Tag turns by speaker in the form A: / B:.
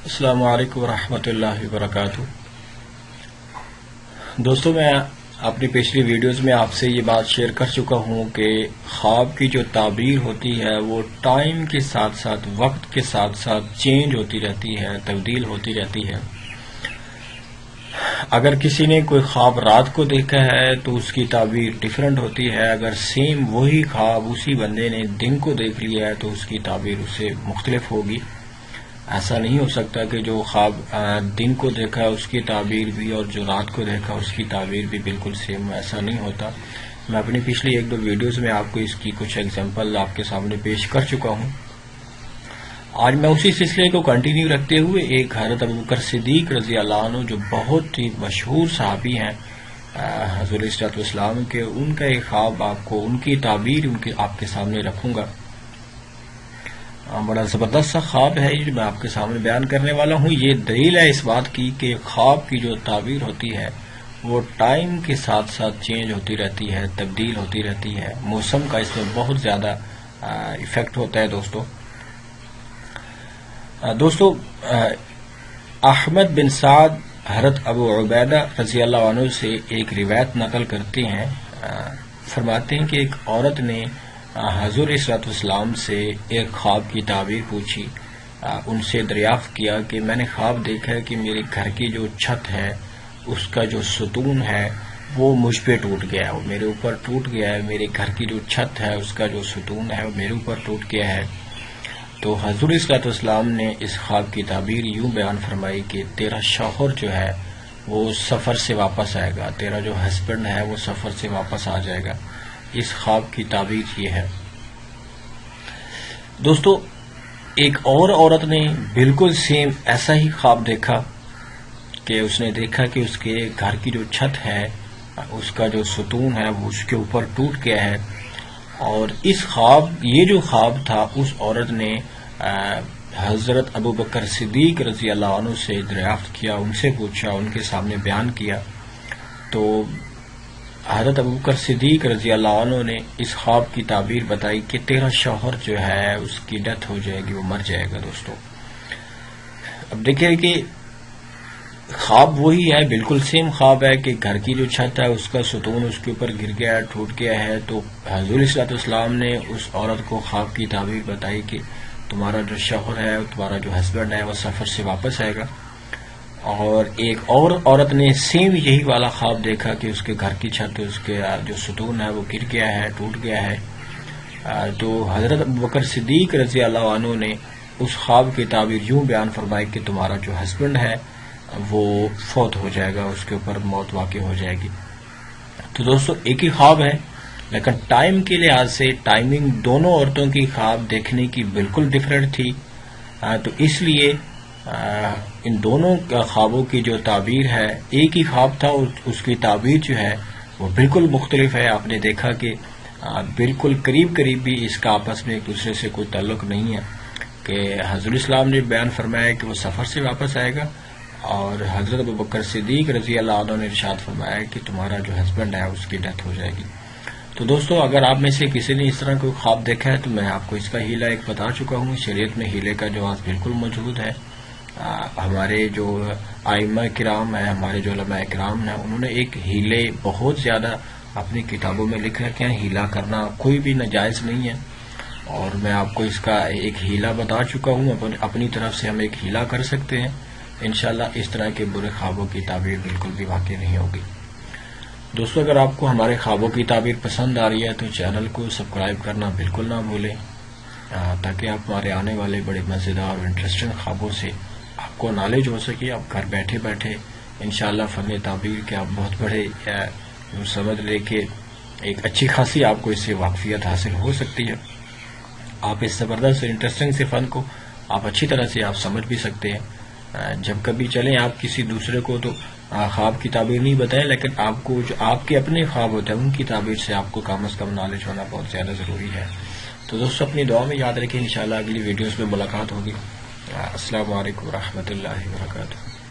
A: السلام علیکم ورحمۃ اللہ وبرکاتہ۔ دوستوں، میں اپنی پچھلی ویڈیوز میں آپ سے یہ بات شیئر کر چکا ہوں کہ خواب کی جو تعبیر ہوتی ہے وہ ٹائم کے ساتھ ساتھ، وقت کے ساتھ ساتھ چینج ہوتی رہتی ہے، تبدیل ہوتی رہتی ہے۔ اگر کسی نے کوئی خواب رات کو دیکھا ہے تو اس کی تعبیر ڈیفرنٹ ہوتی ہے، اگر سیم وہی خواب اسی بندے نے دن کو دیکھ لیا ہے تو اس کی تعبیر اس سے مختلف ہوگی۔ ایسا نہیں ہو سکتا کہ جو خواب دن کو دیکھا اس کی تعبیر بھی اور جو رات کو دیکھا اس کی تعبیر بھی بالکل سیم، ایسا نہیں ہوتا۔ میں اپنی پچھلی ایک دو ویڈیوز میں آپ کو اس کی کچھ ایگزامپل آپ کے سامنے پیش کر چکا ہوں۔ آج میں اسی سلسلے کو کنٹینیو رکھتے ہوئے ایک حضرت ابوبکر صدیق رضی اللہ عنہ جو بہت ہی مشہور صحابی ہیں حضور صلی اللہ علیہ وسلم کے، ان کا ایک خواب آپ کو، ان کی تعبیر آپ کے سامنے رکھوں گا۔ بڑا زبردست سا خواب ہے جو میں آپ کے سامنے بیان کرنے والا ہوں۔ یہ دلیل ہے اس بات کی کہ خواب کی جو تعبیر ہوتی ہے وہ ٹائم کے ساتھ ساتھ چینج ہوتی رہتی ہے، تبدیل ہوتی رہتی ہے۔ موسم کا اس میں بہت زیادہ ایفیکٹ ہوتا ہے دوستو احمد بن سعد حضرت ابو عبیدہ رضی اللہ عنہ سے ایک روایت نقل کرتے ہیں، فرماتے ہیں کہ ایک عورت نے حضور صلی اللہ علیہ وسلم سے ایک خواب کی تعبیر پوچھی۔ ان سے دریافت کیا کہ میں نے خواب دیکھا ہے کہ میرے گھر کی جو چھت ہے اس کا جو ستون ہے وہ مجھ پہ ٹوٹ گیا ہے، وہ میرے اوپر ٹوٹ گیا ہے، میرے گھر کی جو چھت ہے اس کا جو ستون ہے وہ میرے اوپر ٹوٹ گیا ہے۔ تو حضور صلی اللہ علیہ وسلم نے اس خواب کی تعبیر یوں بیان فرمائی کہ تیرا شوہر جو ہے وہ سفر سے واپس آئے گا، تیرا جو ہسبینڈ ہے وہ سفر سے واپس آ جائے گا۔ اس خواب کی تعبیر یہ ہے۔ دوستو، ایک اور عورت نے بالکل سیم ایسا ہی خواب دیکھا کہ اس نے دیکھا کہ اس کے گھر کی جو چھت ہے اس کا جو ستون ہے وہ اس کے اوپر ٹوٹ گیا ہے، اور یہ جو خواب تھا اس عورت نے حضرت ابوبکر صدیق رضی اللہ عنہ سے دریافت کیا، ان سے پوچھا، ان کے سامنے بیان کیا۔ تو حضرت ابوبکر صدیق رضی اللہ عنہ نے اس خواب کی تعبیر بتائی کہ تیرا شوہر جو ہے اس کی ڈیتھ ہو جائے گی، وہ مر جائے گا۔ دوستو اب دیکھیں کہ خواب وہی ہے، بالکل سیم خواب ہے کہ گھر کی جو چھت ہے اس کا ستون اس کے اوپر گر گیا ہے، ٹوٹ گیا ہے۔ تو حضور صلی اللہ علیہ وسلم نے اس عورت کو خواب کی تعبیر بتائی کہ تمہارا جو شوہر ہے، تمہارا جو ہسبینڈ ہے وہ سفر سے واپس آئے گا۔ اور ایک اور عورت نے سیم یہی والا خواب دیکھا کہ اس کے گھر کی چھت، اس کے جو ستون ہے وہ گر گیا ہے، ٹوٹ گیا ہے۔ تو حضرت ابوبکر صدیق رضی اللہ عنہ نے اس خواب کی تعبیر یوں بیان فرمائی کہ تمہارا جو ہسبینڈ ہے وہ فوت ہو جائے گا، اس کے اوپر موت واقع ہو جائے گی۔ تو دوستو ایک ہی خواب ہے، لیکن ٹائم کے لحاظ سے ٹائمنگ دونوں عورتوں کی خواب دیکھنے کی بالکل ڈفرینٹ تھی۔ تو اس لیے ان دونوں خوابوں کی جو تعبیر ہے، ایک ہی خواب تھا اور اس کی تعبیر جو ہے وہ بالکل مختلف ہے۔ آپ نے دیکھا کہ بالکل قریب بھی اس کا آپس میں ایک دوسرے سے کوئی تعلق نہیں ہے، کہ حضور اسلام نے بیان فرمایا کہ وہ سفر سے واپس آئے گا، اور حضرت ابوبکر صدیق رضی اللہ عنہ نے ارشاد فرمایا کہ تمہارا جو ہسبینڈ ہے اس کی ڈیتھ ہو جائے گی۔ تو دوستو اگر آپ میں سے کسی نے اس طرح کوئی خواب دیکھا ہے تو میں آپ کو اس کا ہیلہ ایک بتا چکا ہوں۔ شریعت میں ہیلے کا جواز بالکل موجود ہے۔ ہمارے جو ائمہ کرام ہیں، ہمارے جو علماء کرام ہیں، انہوں نے ایک ہیلے بہت زیادہ اپنی کتابوں میں لکھ رکھے ہیں۔ ہیلہ کرنا کوئی بھی ناجائز نہیں ہے، اور میں آپ کو اس کا ایک ہیلہ بتا چکا ہوں۔ اپنی طرف سے ہم ایک ہیلہ کر سکتے ہیں، انشاءاللہ اس طرح کے برے خوابوں کی تعبیر بالکل بھی واقع نہیں ہوگی۔ دوستو اگر آپ کو ہمارے خوابوں کی تعبیر پسند آ رہی ہے تو چینل کو سبسکرائب کرنا بالکل نہ بھولیں، تاکہ آپ ہمارے آنے والے بڑے مزیدار اور انٹرسٹنگ خوابوں سے آپ کو نالج ہو سکے۔ آپ گھر بیٹھے انشاءاللہ فن تعبیر کے آپ بہت بڑے سمجھ لے کہ ایک اچھی خاصی آپ کو اس سے واقفیت حاصل ہو سکتی ہے۔ آپ اس زبردست اور انٹرسٹنگ سے فن کو آپ اچھی طرح سے آپ سمجھ بھی سکتے ہیں۔ جب کبھی چلیں آپ کسی دوسرے کو تو خواب کی تعبیر نہیں بتائیں، لیکن آپ کو جو آپ کے اپنے خواب ہوتے ہیں ان کی تعبیر سے آپ کو کم از کم نالج ہونا بہت زیادہ ضروری ہے۔ تو دوستو اپنی دعا میں یاد رکھیں، انشاءاللہ اگلی ویڈیوز میں ملاقات ہوگی۔ السلام علیکم ورحمۃ اللہ وبرکاتہ۔